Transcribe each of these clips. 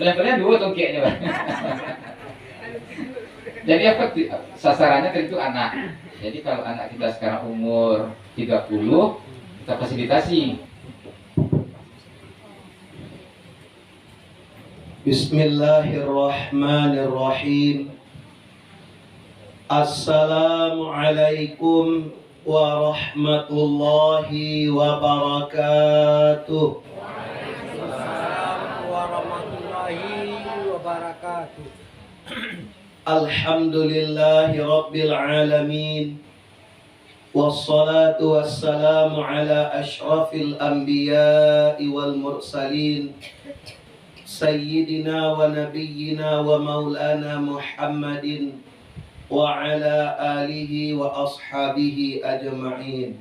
Levelnya 2 tuh kayaknya. Jadi apa sasarannya tentu anak. Jadi kalau anak kita sekarang umur 30, kita fasilitasi. Bismillahirrahmanirrahim. Assalamualaikum warahmatullahi wabarakatuh. Waalaikumsalam warahmatullahi wabarakatuh. Alhamdulillahi rabbil alamin. Wassalatu wassalamu ala ashrafil anbiya'i wal mursalin. Sayyidina wa nabiyyina wa maulana Muhammadin wa ala alihi wa ashabihi ajma'in.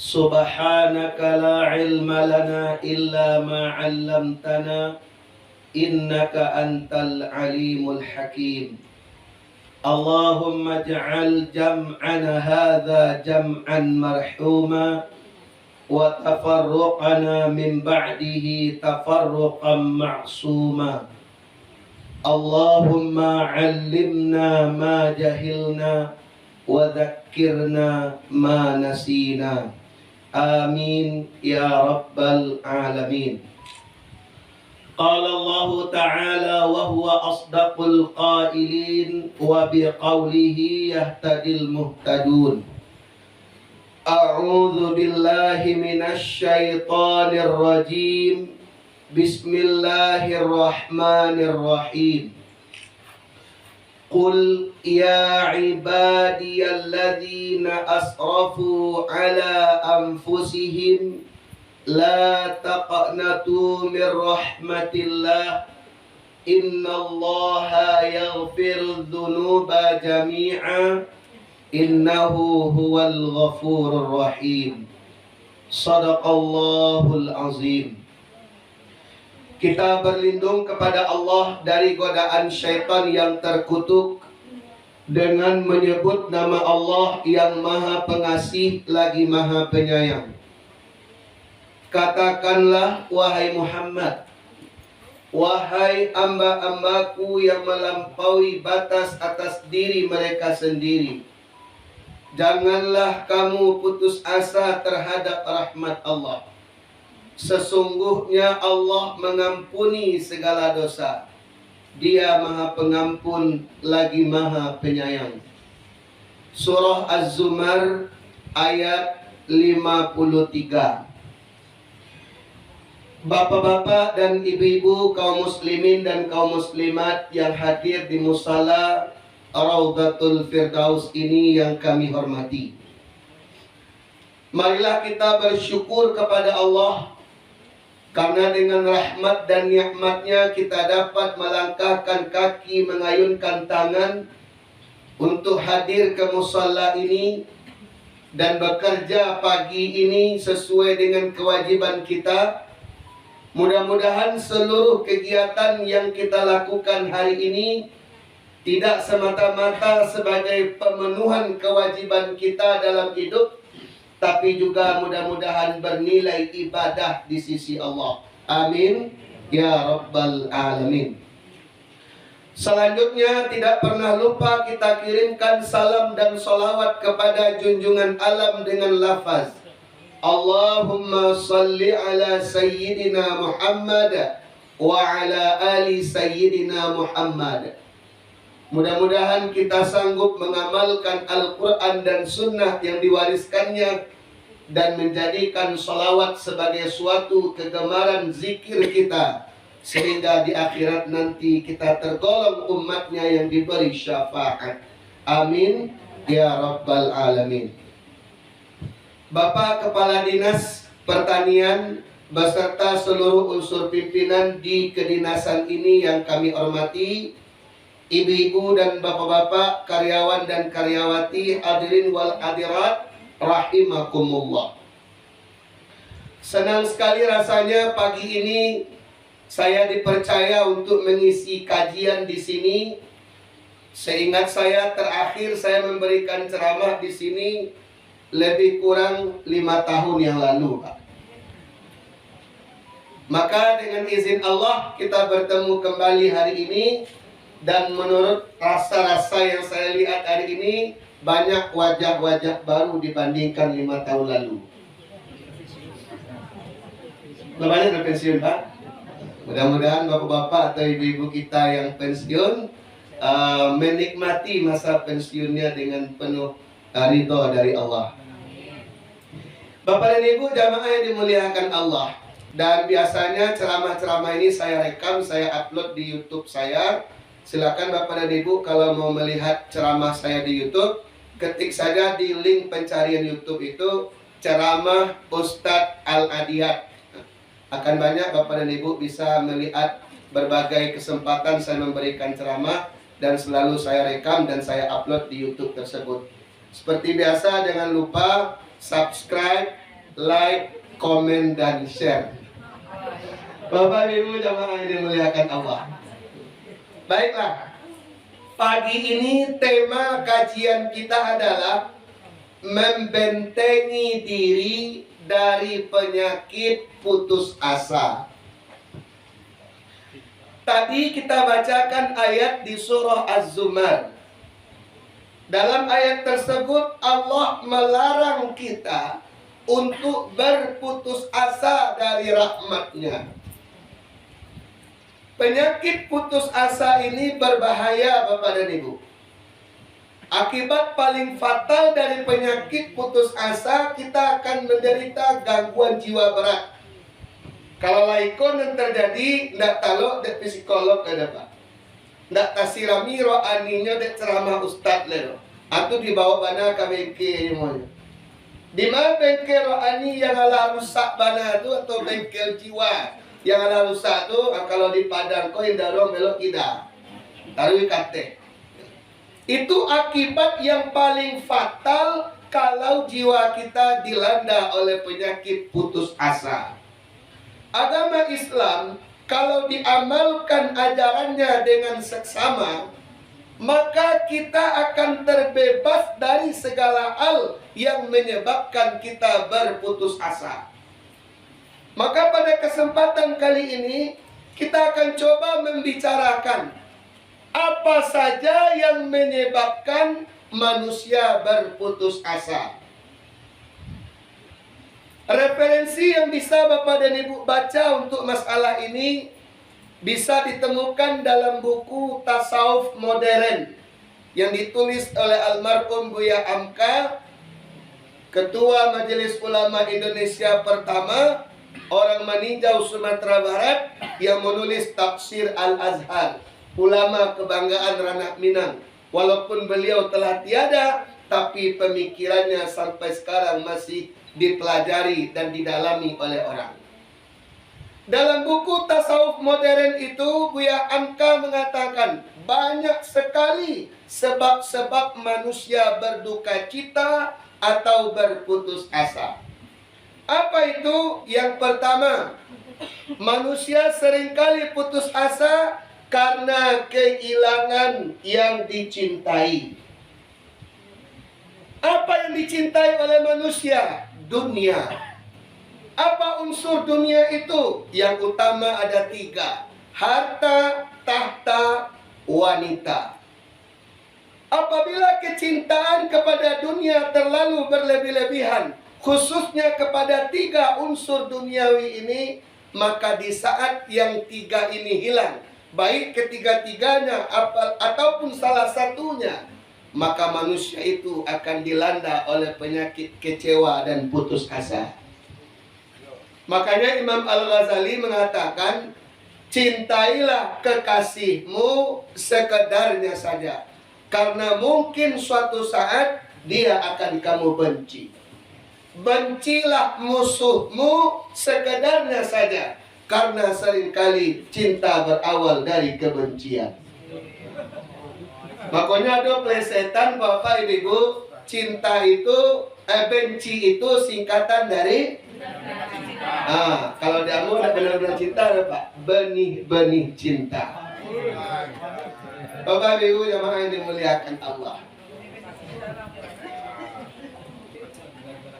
Subhanaka la ilma lana illa ma 'allamtana innaka antal alimul hakim. Allahumma ja'al jam'ana hadha jam'an marhuma wa tafarruqana min ba'dihi tafarruqan ma'suma. Allahumma 'allimna ma jahilna wa dhakkirna ma nasina. Amin ya rabbal alamin. Qala Allah ta'ala wa huwa asdaqul qailin wa biqaulihi yahtadil muhtadun. A'udzu billahi minasy syaithanir rajim. Bismillahirrahmanirrahim. Qul ya ibadiyalladzina asrafu ala anfusihim la taqnatu min rahmatillah innallaha yaghfiru dzunuba jami'a innahu huwal ghafurur rahim. Shadaqallahul azim. Kita berlindung kepada Allah dari godaan syaitan yang terkutuk dengan menyebut nama Allah yang Maha Pengasih lagi Maha Penyayang. Katakanlah wahai Muhammad, wahai hamba-hambaku yang melampaui batas atas diri mereka sendiri, janganlah kamu putus asa terhadap rahmat Allah. Sesungguhnya Allah mengampuni segala dosa. Dia Maha Pengampun lagi Maha Penyayang. Surah Az-Zumar ayat 53. Bapak-bapak dan ibu-ibu, kaum muslimin dan kaum muslimat yang hadir di musala Raudhatul Firdaus ini yang kami hormati, marilah kita bersyukur kepada Allah karena dengan rahmat dan nikmatnya kita dapat melangkahkan kaki, mengayunkan tangan untuk hadir ke musala ini dan bekerja pagi ini sesuai dengan kewajiban kita. Mudah-mudahan seluruh kegiatan yang kita lakukan hari ini tidak semata-mata sebagai pemenuhan kewajiban kita dalam hidup, tapi juga mudah-mudahan bernilai ibadah di sisi Allah. Amin ya rabbal alamin. Selanjutnya tidak pernah lupa kita kirimkan salam dan sholawat kepada junjungan alam dengan lafaz Allahumma salli ala Sayyidina Muhammad wa ala ali Sayyidina Muhammad. Mudah-mudahan kita sanggup mengamalkan Al-Quran dan Sunnah yang diwariskannya dan menjadikan sholawat sebagai suatu kegemaran zikir kita, sehingga di akhirat nanti kita tergolong umatnya yang diberi syafaat. Amin ya rabbal alamin. Bapak Kepala Dinas Pertanian beserta seluruh unsur pimpinan di kedinasan ini yang kami hormati, ibu-ibu dan bapak-bapak, karyawan dan karyawati, hadirin wal hadirat rahimakumullah. Senang sekali rasanya pagi ini saya dipercaya untuk mengisi kajian di sini. Seingat saya terakhir saya memberikan ceramah di sini lebih kurang 5 tahun yang lalu, Pak. Maka dengan izin Allah kita bertemu kembali hari ini. Dan menurut rasa-rasa yang saya lihat hari ini, banyak wajah-wajah baru dibandingkan 5 tahun lalu. Banyak yang pensiun, Pak. Mudah-mudahan bapak-bapak atau ibu-ibu kita yang pensiun menikmati masa pensiunnya dengan penuh ridho dari Allah. Bapak dan Ibu jamaah yang dimuliakan Allah. Dan biasanya ceramah-ceramah ini saya rekam, saya upload di YouTube saya. Silakan Bapak dan Ibu kalau mau melihat ceramah saya di YouTube, ketik saja di link pencarian YouTube itu ceramah Ustadz Al-Adiyat. Akan banyak Bapak dan Ibu bisa melihat berbagai kesempatan saya memberikan ceramah dan selalu saya rekam dan saya upload di YouTube tersebut. Seperti biasa jangan lupa subscribe, like, komen, dan share. Bapak Ibu jamaah yang dimuliakan Allah. Baiklah, pagi ini tema kajian kita adalah membentengi diri dari penyakit putus asa. Tadi kita bacakan ayat di surah Az-Zumar. Dalam ayat tersebut Allah melarang kita untuk berputus asa dari rahmat-Nya. Penyakit putus asa ini berbahaya Bapak dan Ibu. Akibat paling fatal dari penyakit putus asa, kita akan menderita gangguan jiwa berat. Kalau laikon yang terjadi, ndak talok dek psikolog ada Pak. Ndak tasirami rohaninya dek ceramah ustad lero. Atau dibawa bana ke bengkel semuanya. Di mana bengkel rohani yang ala rusak bana itu atau bengkel jiwa yang ala rusak itu, kalau di Padang kau yang darong belok tidak. Taruh kate. Itu akibat yang paling fatal kalau jiwa kita dilanda oleh penyakit putus asa. Agama Islam kalau diamalkan ajarannya dengan seksama, maka kita akan terbebas dari segala hal yang menyebabkan kita berputus asa. Maka pada kesempatan kali ini kita akan coba membicarakan apa saja yang menyebabkan manusia berputus asa. Referensi yang bisa Bapak dan Ibu baca untuk masalah ini bisa ditemukan dalam buku Tasawuf Modern yang ditulis oleh almarhum Buya Amka, Ketua Majelis Ulama Indonesia pertama, orang meninjau Sumatera Barat, yang menulis Tafsir Al-Azhar, ulama kebanggaan Ranah Minang. Walaupun beliau telah tiada, tapi pemikirannya sampai sekarang masih dipelajari dan didalami oleh orang. Dalam buku Tasawuf Modern itu, Buya Amka mengatakan banyak sekali sebab-sebab manusia berduka cita atau berputus asa. Apa itu? Yang pertama, manusia seringkali putus asa karena kehilangan yang dicintai. Apa yang dicintai oleh manusia? Dunia. Apa unsur dunia itu? Yang utama ada 3. Harta, tahta, wanita. Apabila kecintaan kepada dunia terlalu berlebih-lebihan, khususnya kepada 3 unsur duniawi ini, maka di saat yang 3 ini hilang, baik ketiga-tiganya ataupun salah satunya, maka manusia itu akan dilanda oleh penyakit kecewa dan putus asa. Makanya Imam Al-Ghazali mengatakan, cintailah kekasihmu sekedarnya saja, karena mungkin suatu saat dia akan kamu benci. Bencilah musuhmu sekedarnya saja, karena seringkali cinta berawal dari kebencian. Makanya ada plesetan Bapak Ibu, cinta itu, benci itu singkatan dari kalau kamu ada benar-benar cinta ada Pak, benih-benih cinta. Bapak Ibu jamaah yang dimuliakan Allah.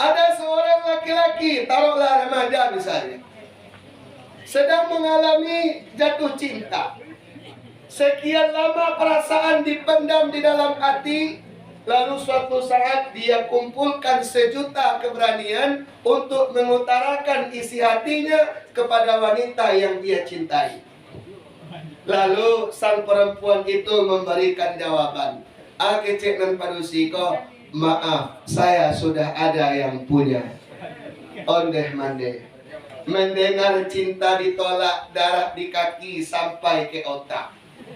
Ada seorang laki-laki, taruhlah remaja misalnya. sedang mengalami jatuh cinta. Sekian lama perasaan dipendam di dalam hati, lalu suatu saat dia kumpulkan sejuta keberanian untuk mengutarakan isi hatinya kepada wanita yang dia cintai. Lalu sang perempuan itu memberikan jawaban, "Akecek nan padusiko, maaf, saya sudah ada yang punya." Ondeh mandeh. Mendengar cinta ditolak, darah di kaki sampai ke otak.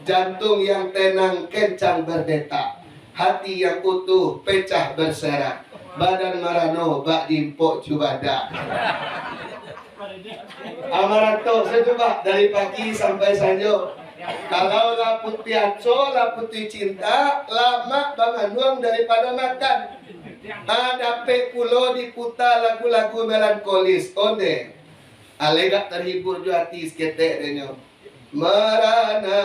Jantung yang tenang kencang berdetak. Hati yang utuh pecah berserak. Badan marano bak dimpok cubada. Amarato secoba dari pagi sampai sanjo. Kalau laput piaco, laput cinta, lama banganuang daripada makan. Ada pekulo diputar lagu-lagu melankolis. Onde, alega terhibur juga hati seketek denyo. Merana,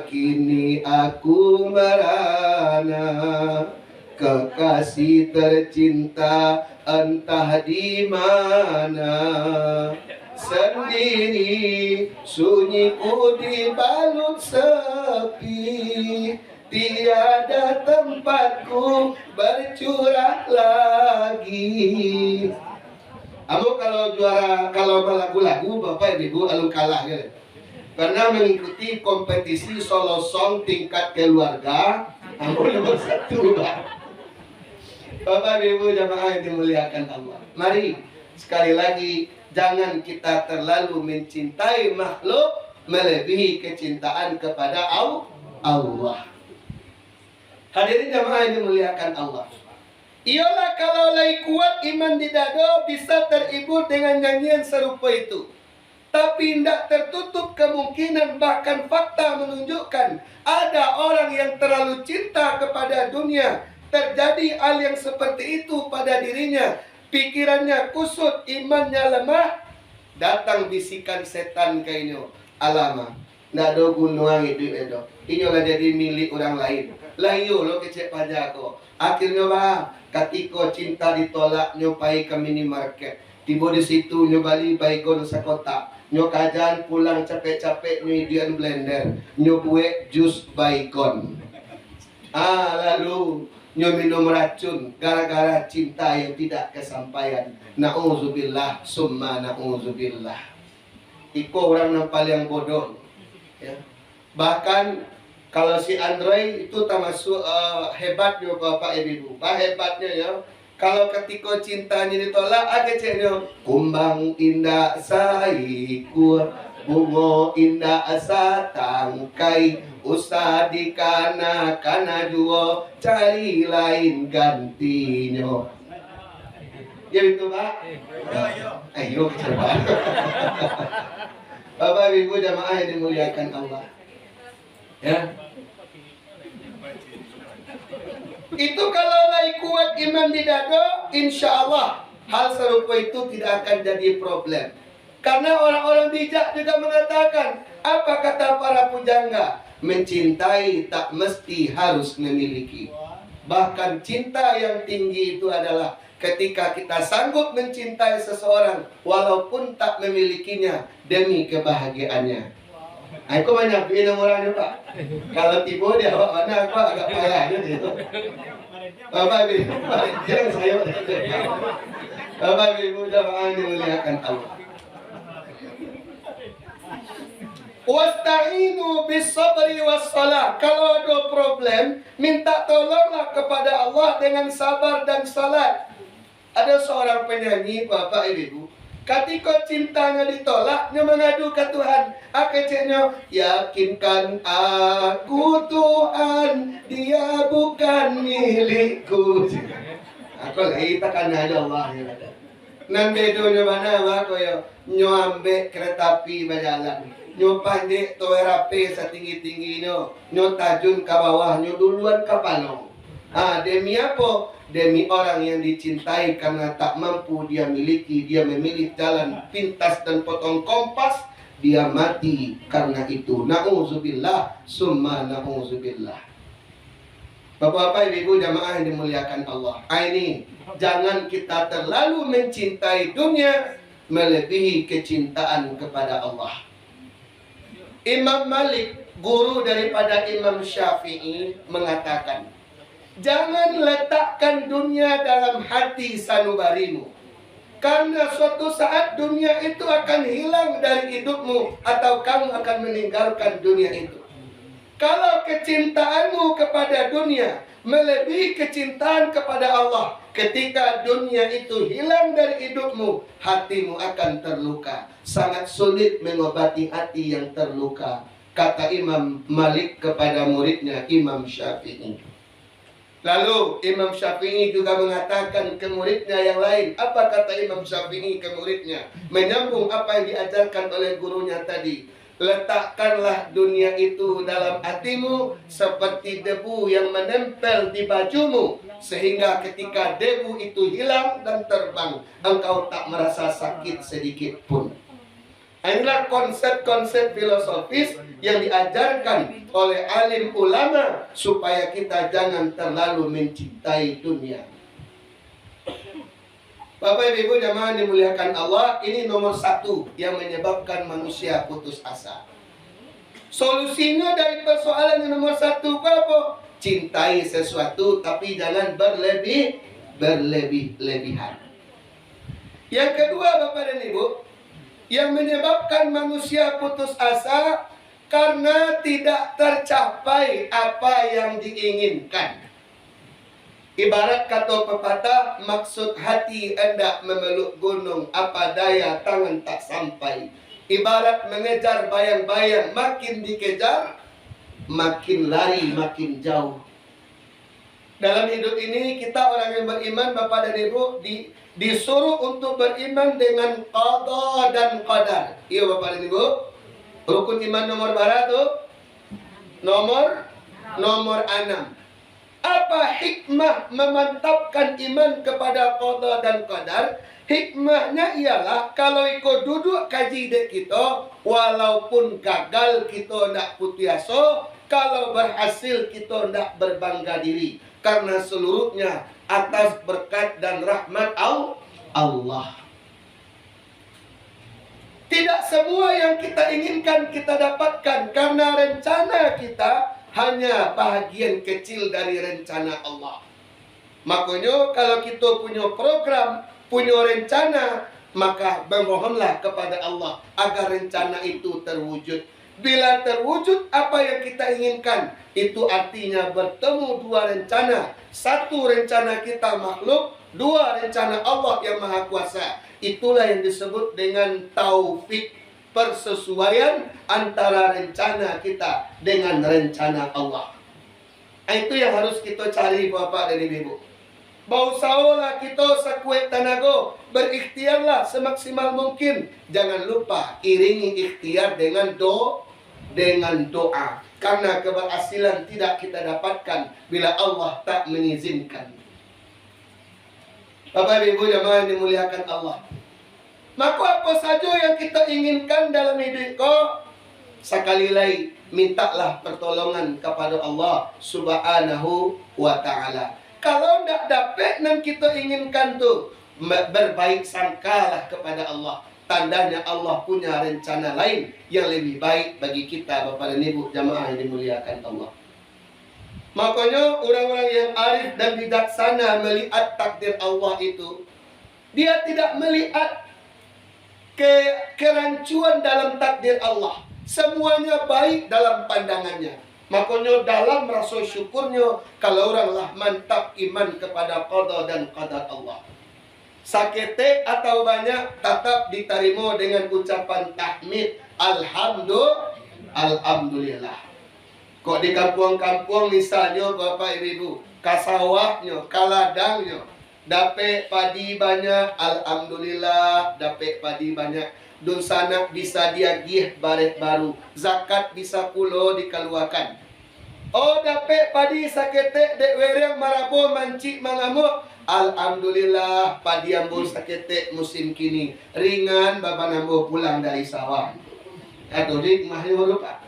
kini aku merana, kekasih tercinta entah di mana. Sendiri sunyiku dibalut sepi, tiada tempatku bercurah lagi. Kamu kalau lagu-lagu Bapak Ibu alun kalah gitu. Pernah mengikuti kompetisi solo song tingkat keluarga, kamu nomor 1. Bapak Ibu jamaah yang dimuliakan Allah. Mari sekali lagi, jangan kita terlalu mencintai makhluk melebihi kecintaan kepada Allah. Hadirin jamaah yang dimuliakan Allah. Ialah kalau lagi kuat iman di dada bisa terhibur dengan nyanyian serupa itu. Tapi tidak tertutup kemungkinan, bahkan fakta menunjukkan ada orang yang terlalu cinta kepada dunia. Terjadi hal yang seperti itu pada dirinya. Pikirannya kusut, imannya lemah. Datang bisikan setan kayaknya. Alamak, ndak ada gunung itu itu. Inilah jadi milik orang lain. Layu lo kecek pajak ko. Akhirnya bah, ketika cinta ditolak nyopai ke minimarket. Tiba di situ nyobali baikon sekota. Nyokajan pulang capek-capek nyuidian blender. Nyobuek jus baikon. Lalu minum racun gara-gara cinta yang tidak kesampaian. Na'udzubillah summa na'udzubillah. Iko orang yang paling bodoh ya. Bahkan kalau si Android itu termasuk hebatnya Bapak Ibu. Hebatnya ya. Kalau ketika cintanya ditolak, agaknya kumbang indah saikur, bungo indah asa tangkai, usah dikana juo, cari lain gantinya. Ya itu Pak. Ayo coba. Bapak Ibu jamaah yang dimuliakan Allah. Ya. Itu kalau lagi kuat iman di dada, insya Allah hal serupa itu tidak akan jadi problem. Karena orang-orang bijak juga mengatakan, apa kata para pujangga? Mencintai tak mesti harus memiliki. Bahkan cinta yang tinggi itu adalah ketika kita sanggup mencintai seseorang walaupun tak memilikinya demi kebahagiaannya. Aku banyak pilih orangnya Pak. Kalau tiba dia bawa mana aku agak payah gitu. Bapak Ibu, jangan saya. Bapak Ibu jamaah dimuliakan Allah. Wasta'inu bis-sabri was-salah. Kalau ada problem, minta tolonglah kepada Allah dengan sabar dan salat. Ada seorang penyanyi Bapak Ibu, ketika cintanya ditolak, dia mengadu ke Tuhan. Akhirnya, yakinkan aku Tuhan, dia bukan milikku. Aku lagi takkan ada Allah. Nan bedonya mana aku ya nyambe kereta api berjalan. Nyo pandek toerape setinggi-tingginya, nyo tajun ke bawah, nyo duluan ke palong. Demi apa? Demi orang yang dicintai karena tak mampu dia miliki, dia memilih jalan pintas dan potong kompas, dia mati karena itu. Na'udzubillah summa na'udzubillah. Bapak-bapak, ibu jamaah yang dimuliakan Allah. Ini jangan kita terlalu mencintai dunia melebihi kecintaan kepada Allah. Imam Malik, guru daripada Imam Syafi'i, mengatakan, jangan letakkan dunia dalam hati sanubarimu, karena suatu saat dunia itu akan hilang dari hidupmu, atau kamu akan meninggalkan dunia itu. Kalau kecintaanmu kepada dunia melebihi kecintaan kepada Allah, ketika dunia itu hilang dari hidupmu, hatimu akan terluka. Sangat sulit mengobati hati yang terluka, kata Imam Malik kepada muridnya Imam Syafi'i. Lalu Imam Syafi'i juga mengatakan ke muridnya yang lain. Apa kata Imam Syafi'i ke muridnya? Menyambung apa yang diajarkan oleh gurunya tadi. Letakkanlah dunia itu dalam hatimu seperti debu yang menempel di bajumu, sehingga ketika debu itu hilang dan terbang, engkau tak merasa sakit sedikit pun. Inilah konsep-konsep filosofis yang diajarkan oleh alim ulama supaya kita jangan terlalu mencintai dunia. Bapak Ibu jamaah dimuliakan Allah, ini nomor satu yang menyebabkan manusia putus asa. Solusinya dari persoalan yang nomor satu apa? Cintai sesuatu tapi jangan berlebih-lebihan. Yang kedua Bapak dan Ibu, yang menyebabkan manusia putus asa karena tidak tercapai apa yang diinginkan. Ibarat kata pepatah, maksud hati hendak memeluk gunung, apa daya tangan tak sampai. Ibarat mengejar bayang-bayang, makin dikejar, makin lari, makin jauh. Dalam hidup ini kita orang yang beriman, Bapak dan Ibu, disuruh untuk beriman dengan qada dan qadar. Iya Bapak dan Ibu, rukun iman nomor berapa tuh? Nomor 6. Apa hikmah memantapkan iman kepada qada dan qadar? Hikmahnya ialah kalau ikut duduk kaji dek kita, walaupun gagal kita ndak putus asa, kalau berhasil kita ndak berbangga diri, karena seluruhnya atas berkat dan rahmat Allah. Tidak semua yang kita inginkan kita dapatkan, karena rencana kita hanya bahagian kecil dari rencana Allah. Makanya kalau kita punya program, punya rencana, maka bermohonlah kepada Allah agar rencana itu terwujud. Bila terwujud apa yang kita inginkan, itu artinya bertemu dua rencana. Satu rencana kita makhluk, dua rencana Allah yang Maha Kuasa. Itulah yang disebut dengan taufik, persesuaian antara rencana kita dengan rencana Allah. Itu yang harus kita cari Bapak dan Ibu. Bausaolah kita sekuat tenaga, berikhtiarlah semaksimal mungkin. Jangan lupa iringi ikhtiar dengan doa. Karena keberhasilan tidak kita dapatkan bila Allah tak mengizinkan. Bapak Ibu jamaah dimuliakan Allah. Maka apa saja yang kita inginkan dalam hidup kau, sekali lagi mintalah pertolongan kepada Allah Subhanahu wa ta'ala. Kalau tidak dapat yang kita inginkan tuh, berbaik sangkalah kepada Allah. Tandanya Allah punya rencana lain yang lebih baik bagi kita Bapak dan Ibu jamaah yang dimuliakan Allah. Makanya orang-orang yang arif dan bijaksana melihat takdir Allah itu, dia tidak melihat kerancuan dalam takdir Allah. Semuanya baik dalam pandangannya. Makanya dalam rasa syukurnya, kalau orang lah mantap iman kepada qada dan qadar Allah, sakit atau banyak tetap diterima dengan ucapan tahmid alhamdulillah. Kok di kampung-kampung misalnya Bapak Ibu, kasawahnya, kaladangnya, dapat padi banyak, alhamdulillah, dapat padi banyak. Dun sanak bisa diagih baret baru, zakat bisa pulo dikeluarkan. Oh dapat padi sakete dek wereng marabo mancik mangamuk, alhamdulillah padi ambo sakete musim kini ringan bapak nambo pulang dari sawah. Atau di mahnya lupa,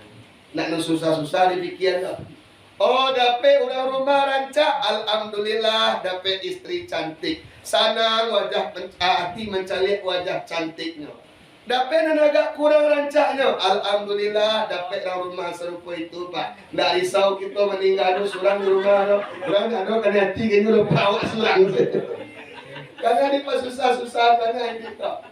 nak susah-susah dipikiran. Oh, dapat orang rumah rancak, alhamdulillah dapat istri cantik. Sanang wajah hati mencalik wajah cantiknya. Dapat dan agak kurang rancaknya, alhamdulillah dapat orang rumah serupa itu, Pak. Nggak risau kita meninggal surang di rumah, no. Orang nggak ada kan hati kayaknya udah bawa surang. Karena di susah-susah karena kita.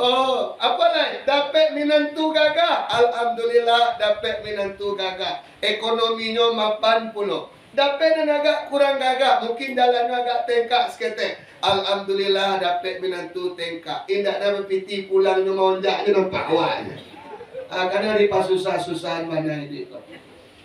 Oh, apa lagi? Dapat minantu gagah. Alhamdulillah dapat minantu gagah. Ekonominya mapan pulau. Dapat dan agak kurang gagah. Mungkin jalannya agak tengkak seketek. Alhamdulillah dapat minantu tengkak. Indah dah berpiti pulang mau onjak dia nampak awaknya. Karena di susah-susahan mana itu.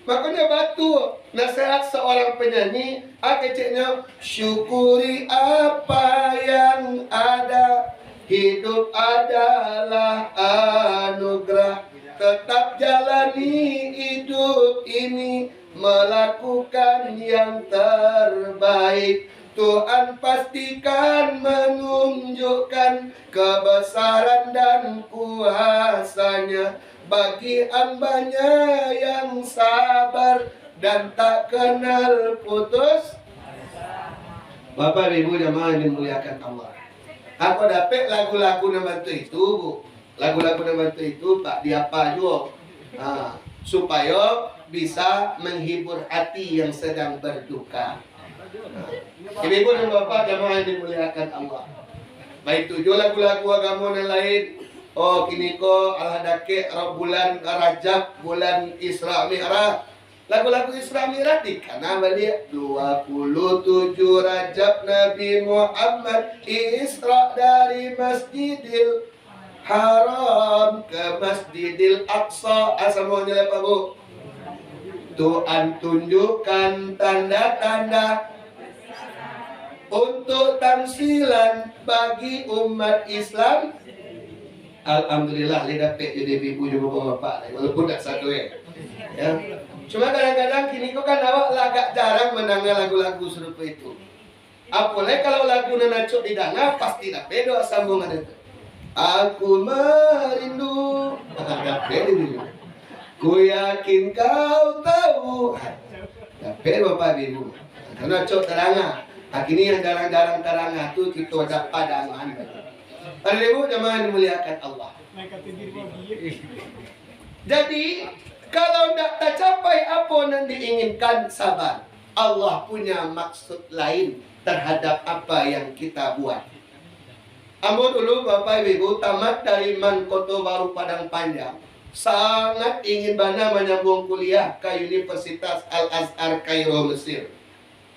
Makanya batu nasihat seorang penyanyi, keceknya syukuri apa yang ada. Hidup adalah anugerah. Tetap jalani hidup ini, melakukan yang terbaik. Tuhan pastikan menunjukkan kebesaran dan kuasanya bagi hambanya yang sabar dan tak kenal putus. Bapak Ibu jamaah yang dimuliakan Allah, aku dapat lagu-lagu membantu itu, Bu. Lagu-lagu membantu itu Pak diapa juga, supaya bisa menghibur hati yang sedang berduka. Ibu dan bapak jamaah yang dimuliakan Allah, baik tujuh lagu-lagu agama yang lain. Oh kini ko alhadake bulan Rajab, bulan Isra Mi'raj. Lagu-lagu Isra Mi'raj di kana balik 27 Rajab Nabi Muhammad Isra dari Masjidil Haram ke Masjidil Aqsa. Semuanya lepas Bu. Tuhan tunjukkan tanda-tanda untuk tamsilan bagi umat Islam. Alhamdulillah lihat dapat jadi ibu juga bapak, walaupun tak satu ya. Cuma kadang-kadang kini kok kan awak agak jarang mendengar lagu-lagu serupa itu. Apalagi kalau lagu nanacuk di dana pasti dapat doa sambungan itu. Aku merindu, dapat itu. Ku yakin kau tahu. Dapat bapak ibu. Karena cok teranga. Kini yang jarang-jarang teranga tu kita dapat padangan. Para ibu jemaah dimuliakan Allah. Jadi kalau tidak tercapai apa yang diinginkan, sabar. Allah punya maksud lain terhadap apa yang kita buat. Ambo dulu Bapak Ibu tamat dari Mankoto Baru Padang Panjang. Sangat ingin bana menyambung kuliah ke Universitas Al-Azhar Kairo Mesir.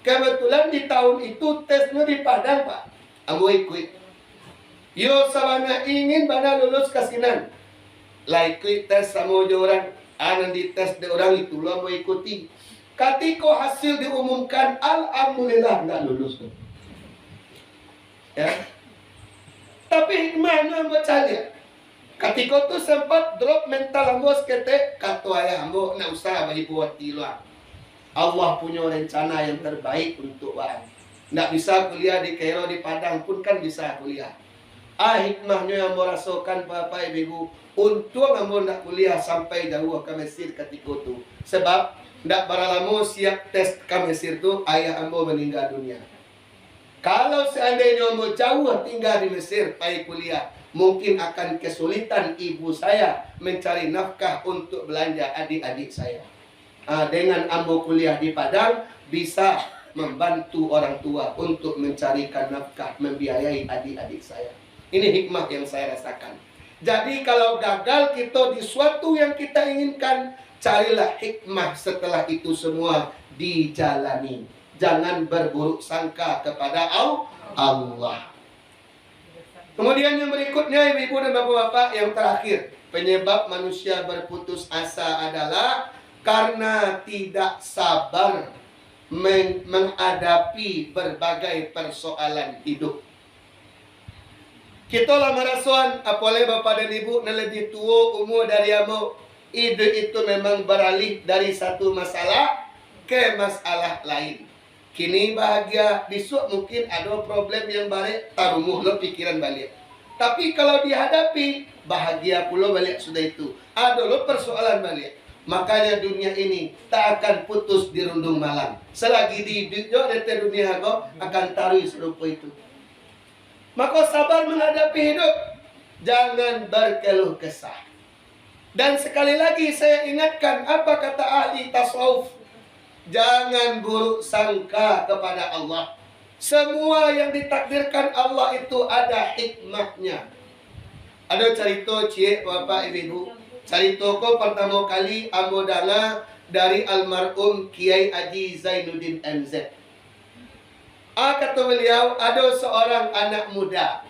Kebetulan di tahun itu tesnya di Padang Pak. Ambo ikut. Yo sabana ingin bana lulus kasinan. Laikui tes sama orang, anan di tes de orang itu lo mau ikuti. Ketika hasil diumumkan, alhamdulillah nggak lulus. Ya. Tapi hikmahnya baca lihat. Ketika tu sempat drop mental ambo sekete, kata ayah ambo nak usaha bagi buat tiluan. Allah punya rencana yang terbaik untuk bang. Nggak bisa kuliah di Kairo di Padang pun kan bisa kuliah. Hikmahnya yang merasakan Bapak Ibu, untung ambo nak kuliah sampai jauh ke Mesir ketika itu. Sebab ndak berlama siap tes ke Mesir tu ayah ambo meninggal dunia. Kalau seandainya ambo jauh tinggal di Mesir pai kuliah, mungkin akan kesulitan ibu saya mencari nafkah untuk belanja adik-adik saya. Dengan ambo kuliah di Padang bisa membantu orang tua untuk mencarikan nafkah, membiayai adik-adik saya. Ini hikmah yang saya rasakan. Jadi kalau gagal kita di suatu yang kita inginkan, carilah hikmah setelah itu semua dijalani. Jangan berburuk sangka kepada Allah. Kemudian yang berikutnya ibu-ibu dan bapak-bapak, yang terakhir, penyebab manusia berputus asa adalah karena tidak sabar menghadapi berbagai persoalan hidup. Kita lah merasuan, apalagi bapak dan ibu yang lebih tua umur dari ambo, ide itu memang beralih dari satu masalah ke masalah lain. Kini bahagia, besok mungkin ada problem yang balik, tarumuh lo pikiran balik. Tapi kalau dihadapi, bahagia pula balik sudah itu. Ada lo persoalan balik. Makanya dunia ini tak akan putus dirundung malam. Selagi di dunia kau akan taruh serupa itu. Maka sabar menghadapi hidup. Jangan berkeluh kesah. Dan sekali lagi saya ingatkan apa kata ahli tasawuf. Jangan buruk sangka kepada Allah. Semua yang ditakdirkan Allah itu ada hikmahnya. Ada cerita cik bapak ibu. Cerita ko pertama kali ambo dengar dari almarhum Kiai Haji Zainuddin MZ. Kata beliau, ada seorang anak muda.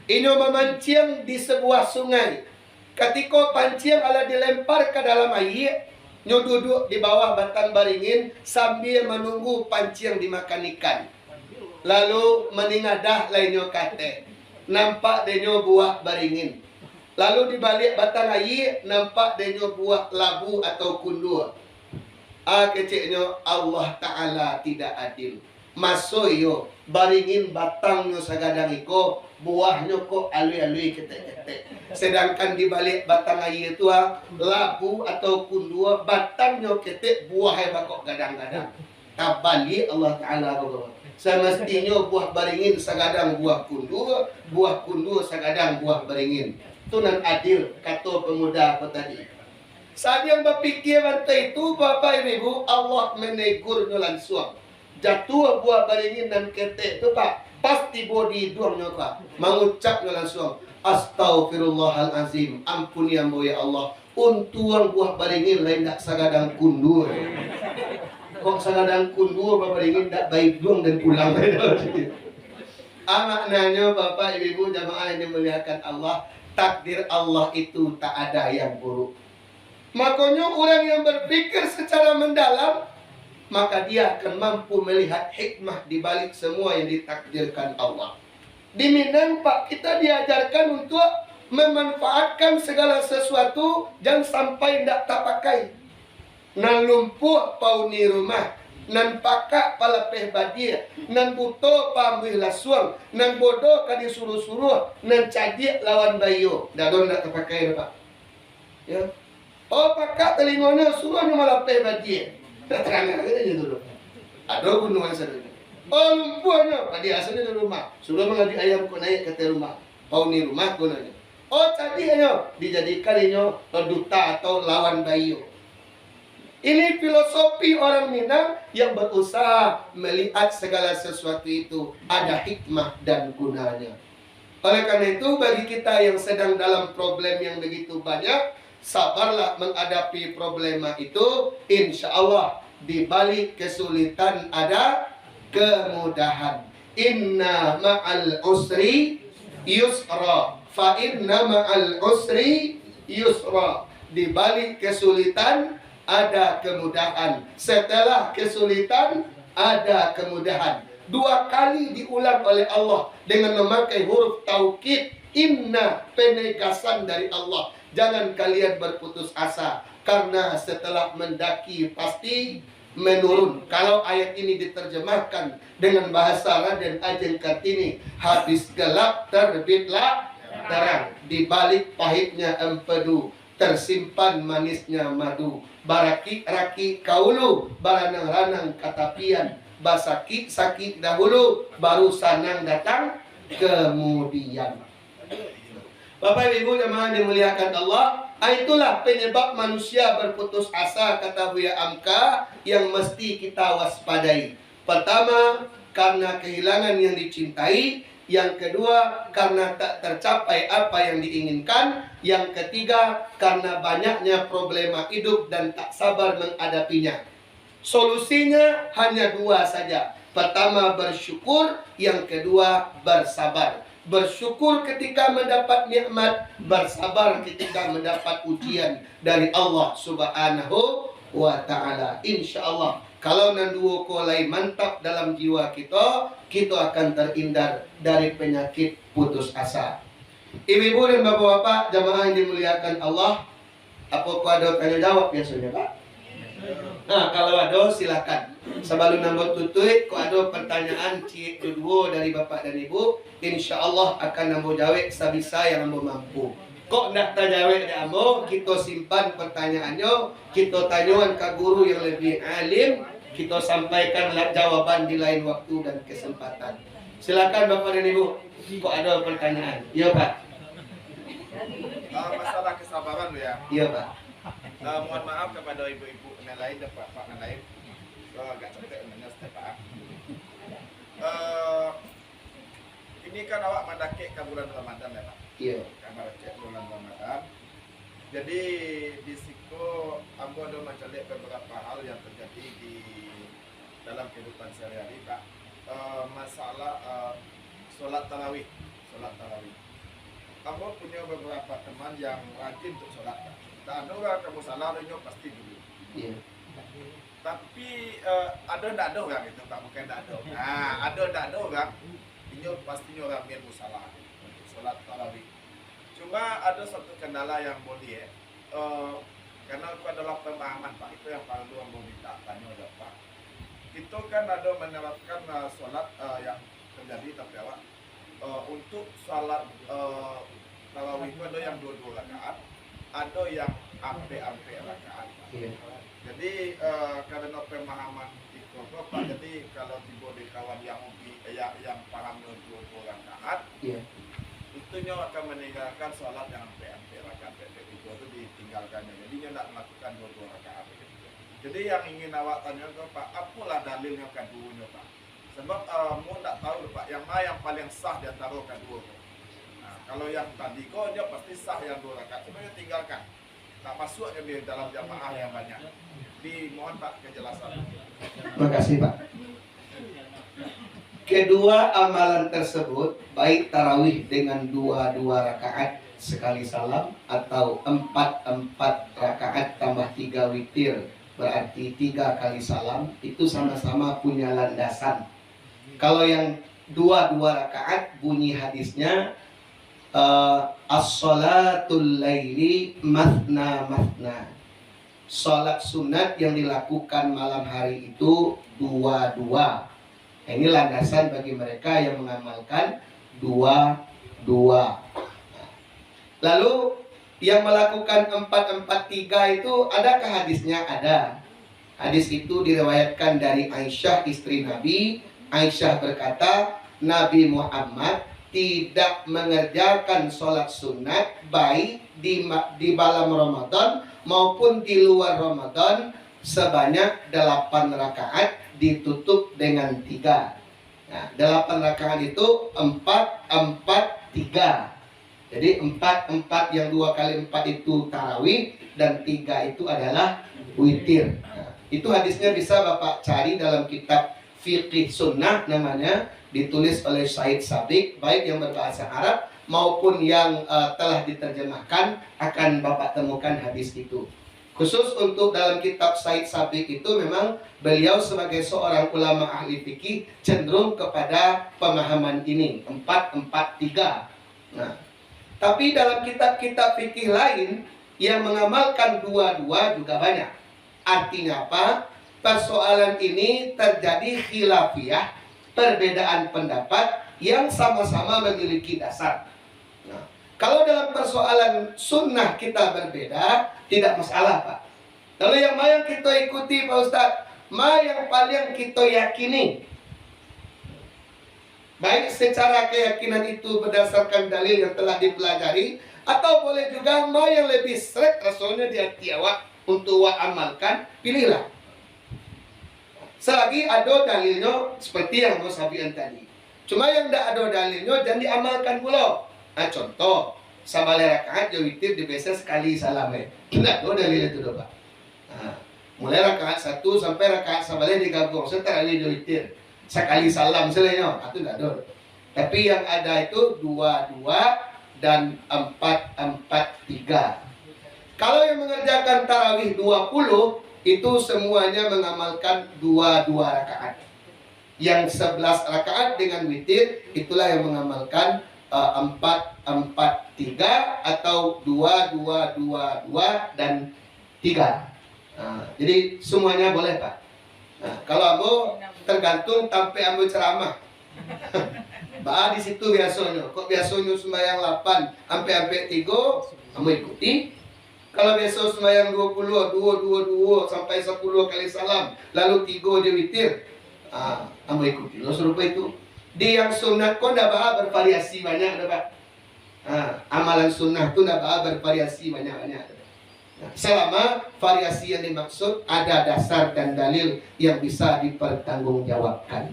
Ini memancing di sebuah sungai. Ketika pancing ala dilempar ke dalam air, nyo duduk di bawah batang baringin sambil menunggu pancing dimakan ikan. Lalu meningadah lainnya kate. Nampak denyo buah baringin. Lalu di balik batang air nampak denyo buah labu atau kundur. Keciknya Allah Ta'ala tidak adil. Masuk yo baringin batangnya sagadang iko, buahnya kok alui-alui ketek-ketek. Sedangkan di balik batang air itu labu atau kundur, batangnya ketek, buahnya bakok gadang-gadang. Tabali Allah Ta'ala semestinya buah baringin sagadang buah kundur sagadang buah baringin. Itu nan adil kata pemuda apa tadi. Saat yang berpikir rantai itu Bapak Ibu, Allah menegurnya langsung. Jatuh buah baringin dan ketek itu Pak, pasti bodi duangnya Pak. Mengucapnya langsung, Astaghfirullahalazim, ampuni ambo ya Allah. Untuang buah baringin lain tak sagadang kundur. Kok sagadang kundur buah baringin tak baik duang dan pulang. Maknanya Bapak Ibu jamaah yang dimuliakan Allah, takdir Allah itu tak ada yang buruk. Makanya orang yang berpikir secara mendalam, maka dia akan mampu melihat hikmah di balik semua yang ditakdirkan Allah. Di Minang Pak, kita diajarkan untuk memanfaatkan segala sesuatu jangan sampai tidak tak pakai. Nan lumpuh pauni rumah, nan pakak palapeh badia, nan buto pambuh lasuang, nan bodoh kadi suruh-suruh, nan cadik lawan bayo. Dah don tak terpakai Pak. Ya. Oh pakak telinganya suruhnya malah peh badia. Tak terang aja dulu. Ada gunungan sana. Oh lumpuhnya, pada asalnya di rumah. Sudah mengadik ayam kau naik ke rumah. Kau ni rumah gunanya. Oh cadinya dijadikan ini duta atau lawan bayu. Ini filosofi orang Minang yang berusaha melihat segala sesuatu itu ada hikmah dan gunanya. Oleh karena itu bagi kita yang sedang dalam problem yang begitu banyak, sabarlah menghadapi problema itu. Insya Allah di balik kesulitan ada kemudahan. Inna ma'al usri yusra. Fa inna ma'al usri yusra. Di balik kesulitan ada kemudahan. Setelah kesulitan ada kemudahan. Dua kali diulang oleh Allah dengan memakai huruf taukid. Inna, penegasan dari Allah. Jangan kalian berputus asa, karena setelah mendaki pasti menurun. Kalau ayat ini diterjemahkan dengan bahasa Raden Ajeng Kartini, habis gelap terbitlah terang. Di balik pahitnya empedu tersimpan manisnya madu. Baraki raki kaulu, baranang ranang katapian. Basaki sakit dahulu, baru sanang datang kemudian. Bapak Ibu jemaah dimuliakan Allah, itulah penyebab manusia berputus asa, kata Buya Amka, yang mesti kita waspadai. Pertama, karena kehilangan yang dicintai. Yang kedua, karena tak tercapai apa yang diinginkan. Yang ketiga, karena banyaknya problema hidup dan tak sabar menghadapinya. Solusinya hanya dua saja. Pertama, bersyukur. Yang kedua, bersabar. Bersyukur ketika mendapat nikmat, bersabar ketika mendapat ujian dari Allah Subhanahu wa Ta'ala. Insya Allah, kalau nanduo ko lain mantap dalam jiwa kita, kita akan terhindar dari penyakit putus asa. Ibu-ibu dan bapak-bapak jamaah yang dimuliakan Allah, apakah ada tanya jawab biasanya Pak? Nah, kalau ada silakan. Sebelum nambah tutui, kalau ada pertanyaan cik kedua dari bapak dan ibu, insya Allah akan nambah jawab sebisa yang nambah mampu. Kok nak tajawab di ambo, kita simpan pertanyaannya, kita tanyuan ke guru yang lebih alim, kita sampaikan jawaban di lain waktu dan kesempatan. Silakan Bapak dan Ibu. Kok ada pertanyaan? Iya Pak. Masalah kesabaran ya. Iya Pak. Mohon maaf kepada ibu-ibu yang lain dan pak yang lain. Agak capek menanya Pak. Ini kan awak mendaki ke bulan Ramadan ya Pak. Iya. Kamar cek bulan Ramadan. Jadi di situ aku ada mencari beberapa hal yang terjadi di dalam kehidupan sehari-hari Pak. Masalah sholat tarawih. Kamu punya beberapa teman yang rajin untuk sholat Pak. Dan orang kamu salah orang pasti dulu. Iya. Tapi ada ndak ada orang itu Pak, bukan ndak ada. Nah, ada ndak ada orang, ini pastinya orang yang musalah untuk sholat tarawih. Cuma ada satu kendala yang boleh karena itu adalah pemahaman Pak, itu yang perlu yang mau minta tanya oleh Pak. Itu kan ada menerapkan sholat yang terjadi tapi awak untuk sholat tarawih itu ada yang 22 rakaat, ada yang ampe rakaat. Iya. Jadi karena pemahaman itu Pak, jadi kalau tiba di kawan yang yang paham 22 rakaat, Iya. itunya akan meninggalkan sholat yang ampe rakaat itu ditinggalkannya. Jadi dia tidak melakukan 22 rakaat. Jadi yang ingin awak tanya ke Pak, apalah dalilnya keduanya Pak? Sebab mau tidak tahu Pak, yang mana yang paling sah di antara kedua. Nah, kalau yang tadi kok dia pasti sah yang 2 rakaat, sebenarnya tinggalkan. Tak masuk di dalam jamaah yang banyak. Dimohon Pak kejelasan. Terima kasih Pak. Kedua amalan tersebut, baik tarawih dengan 22 rakaat sekali salam atau 4 rakaat tambah 3 witir, berarti 3 kali salam, itu sama-sama punya landasan. Kalau yang 22 rakaat bunyi hadisnya as-salatul laili mathna. Salat sunat yang dilakukan malam hari itu 22. Ini landasan bagi mereka yang mengamalkan 22. Lalu yang melakukan 4-4-3 itu adakah hadisnya? Ada. Hadis itu diriwayatkan dari Aisyah istri Nabi. Aisyah berkata, Nabi Muhammad tidak mengerjakan sholat sunat baik di malam Ramadan maupun di luar Ramadan sebanyak 8 rakaat ditutup dengan 3. Nah, 8 rakaat itu 4-4-3. Jadi 4 yang 2 kali 4 itu tarawih dan 3 itu adalah witir. Nah, itu hadisnya bisa Bapak cari dalam kitab Fiqih Sunnah namanya, ditulis oleh Said Sabiq, baik yang berbahasa Arab maupun yang telah diterjemahkan, akan Bapak temukan hadis itu. Khusus untuk dalam kitab Said Sabiq itu memang beliau sebagai seorang ulama ahli fikih cenderung kepada pemahaman ini 4-4-3. Nah, tapi dalam kitab-kitab fikih lain yang mengamalkan 22 juga banyak. Artinya apa? Persoalan ini terjadi khilafiyah, perbedaan pendapat yang sama-sama memiliki dasar. Nah, kalau dalam persoalan sunnah kita berbeda, tidak masalah Pak. Kalau yang mana yang kita ikuti Pak Ustadz, mana yang paling kita yakini, baik secara keyakinan itu berdasarkan dalil yang telah dipelajari, atau boleh juga mana yang lebih seret rasulnya di hati awak untuk awak amalkan, pilihlah. Selagi ada dalilnya seperti yang Mas Hafian tadi. Cuma yang tidak ada dalilnya jangan diamalkan pula. Nah, contoh, sabale rakaat ya witir dibiasa sekali salam. Tidak ada dalil itu Pak. Nah, mulai rakaat 1 sampai rakaat sabale digabung setelah ini witir sekali salam selesai. Itu tidak ada. Tapi yang ada itu 22 dan 4-4-3. Kalau yang mengerjakan tarawih 20 itu semuanya mengamalkan 22 rakaat. Yang 11 rakaat dengan witir itulah yang mengamalkan 4-4-3 atau 2-2-2-2 dan 3. Nah, jadi semuanya boleh Pak. Nah, kalau Ambo tergantung sampai Ambo ceramah. Ba di situ biasanya. Kok biasanya sembahyang 8 sampai 3, kamu ikuti. Kalau biasa sembahyang 20 sampai 10 kali salam, lalu 3 dia witir. Kamu ikuti. Lo serupa itu. Di yang sunat kok ndak bervariasi banyak, ada Pak. Amalan sunnah itu ndak bervariasi banyak-banyak. Nah, selama variasi yang dimaksud ada dasar dan dalil yang bisa dipertanggungjawabkan.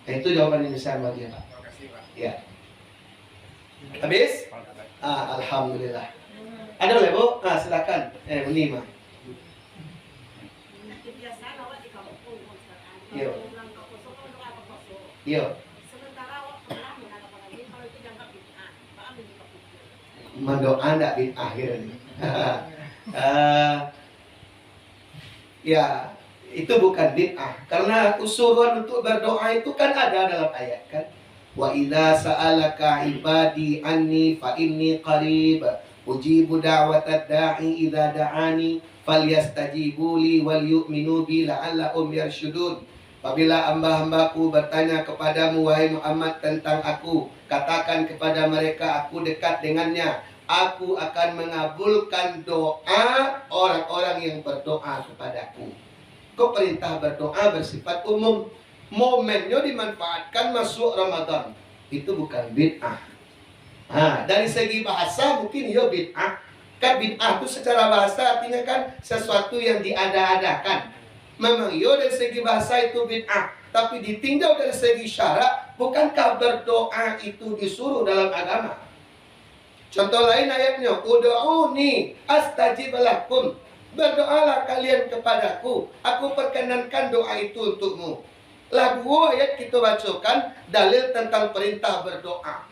Nah, itu jawaban yang bisa bagi Pak. Terima kasih, Pak. Ya. Habis? Alhamdulillah. Ada boleh Bu? Silakan. Ini mah. Kebiasaan awak di kampung, Ustaz. Yo. Kalau pulang ke poso, kan doa ke poso. Yo. Sementara awak pernah menghadap lagi kalau itu dianggap bid'ah, Pak ambil di kampung. Mendoa ndak bid'ah gitu nih. Ya, itu bukan bid'ah karena usulan untuk berdoa itu kan ada dalam ayat kan. Wa idza sa'alaka ibadi anni fa inni qarib ujibu da'watad da'i idza da'ani falyastajibu li wal yu'minu bi la'allahum yarshudun. Apabila hamba-hambaku bertanya kepadamu wahai Muhammad tentang aku, katakan kepada mereka aku dekat dengannya. Aku akan mengabulkan doa orang-orang yang berdoa kepadaku. Kok perintah berdoa bersifat umum? Momennya dimanfaatkan masuk Ramadan. Itu bukan bid'ah. Dari segi bahasa mungkin ya bid'ah. Kan bid'ah itu secara bahasa artinya kan sesuatu yang diada-adakan. Memang ya dari segi bahasa itu bid'ah. Tapi ditinjau dari segi syarak, bukankah berdoa itu disuruh dalam agama? Contoh lain ayatnya, ud'uni astajib lakum. Berdoalah kalian kepadaku, aku perkenankan doa itu untukmu. Lah 2 ayat kita bacakan dalil tentang perintah berdoa.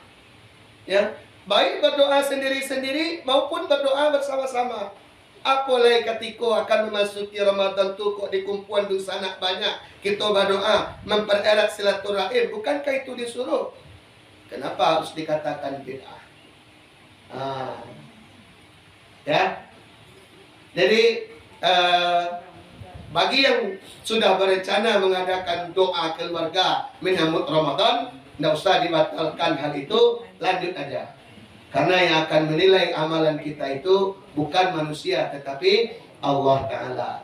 Ya, baik berdoa sendiri-sendiri maupun berdoa bersama-sama. Apalagi ketika akan memasuki Ramadan tu kok di kumpulan dosa anak banyak, kita berdoa mempererat silaturahim. Bukankah itu disuruh? Kenapa harus dikatakan bid'ah? Ya, jadi bagi yang sudah berencana mengadakan doa keluarga menyambut Ramadan, tidak usah dibatalkan hal itu, lanjut aja. Karena yang akan menilai amalan kita itu bukan manusia, tetapi Allah Ta'ala.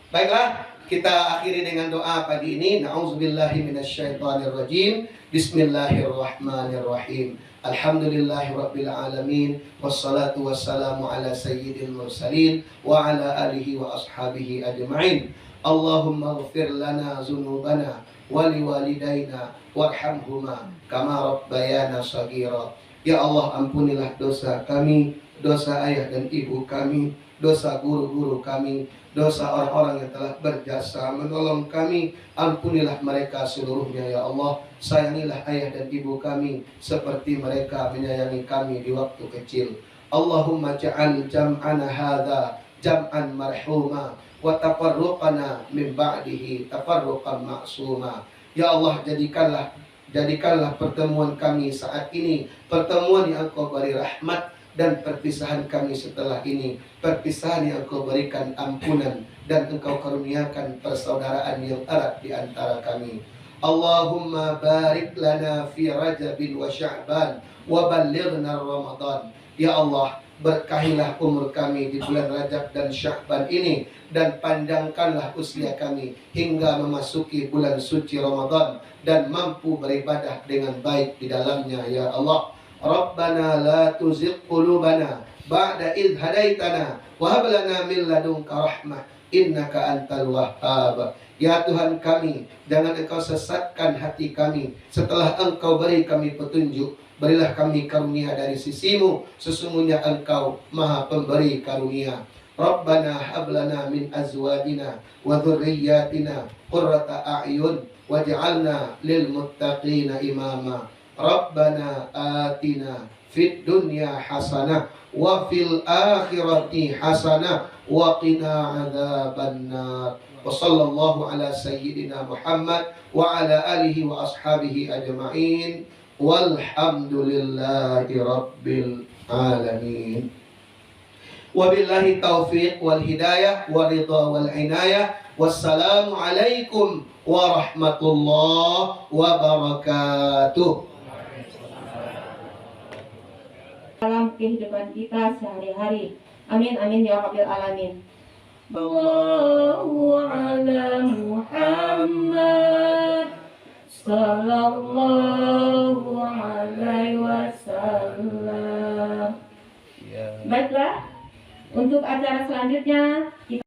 Baiklah, kita akhiri dengan doa pagi ini. Na'udzubillahi minasyaitonirrajim. Bismillahirrahmanirrahim. Alhamdulillahirabbil alamin wassalatu wassalamu ala sayyidil mursalin wa ala alihi wa ashabihi ajma'in. Allahumma ighfir lana dzunubana wa liwalidayna warhamhuma kama rabbayana shaghira. Ya Allah, ampunilah dosa kami, dosa ayah dan ibu kami, dosa guru-guru kami, dosa orang-orang yang telah berjasa menolong kami. Ampunilah mereka seluruhnya ya Allah. Sayangilah ayah dan ibu kami seperti mereka menyayangi kami di waktu kecil. Allahumma ja'al jam'ana hadha jam'an marhuma wa tafarruqana min ba'dihi tafarruqan ma'suma. Ya Allah, jadikanlah pertemuan kami saat ini pertemuan yang Engkau beri rahmat, dan perpisahan kami setelah ini perpisahan yang Engkau berikan ampunan dan Engkau karuniakan persaudaraan yang erat di antara kami. Allahumma barik lana fi Rajabin wa Sya'ban wa ballighna Ramadan. Ya Allah, berkahilah umur kami di bulan Rajab dan Sya'ban ini, dan panjangkanlah usia kami hingga memasuki bulan suci Ramadan dan mampu beribadah dengan baik di dalamnya ya Allah. Rabbana la tuzigh qulubana ba'da idh hadaitana wa hab lana min ladunka rahmah innaka antal wahhab. Ya Tuhan kami, jangan Engkau sesatkan hati kami setelah Engkau beri kami petunjuk. Berilah kami karunia dari sisimu, sesungguhnya Engkau Maha Pemberi karunia. Rabbana hab lana min azwajina wa dhurriyyatina qurrata a'yun waj'alna lil muttaqina imama. Rabbana atina fid dunya hasanah wa fil akhirati hasanah wa qina adzabannar. Wa sallallahu ala sayyidina Muhammad wa ala alihi wa ashabihi ajma'in. Walhamdulillahi rabbil alamin. Wabillahi taufiq wal hidayah wa ridha wal inayah. Wassalamu alaikum warahmatullahi wabarakatuh. dalam kehidupan kita sehari-hari. Amin amin ya rabbil alamin. Allahu ala Muhammad sallallahu alaihi wasallam. Baiklah, untuk acara selanjutnya kita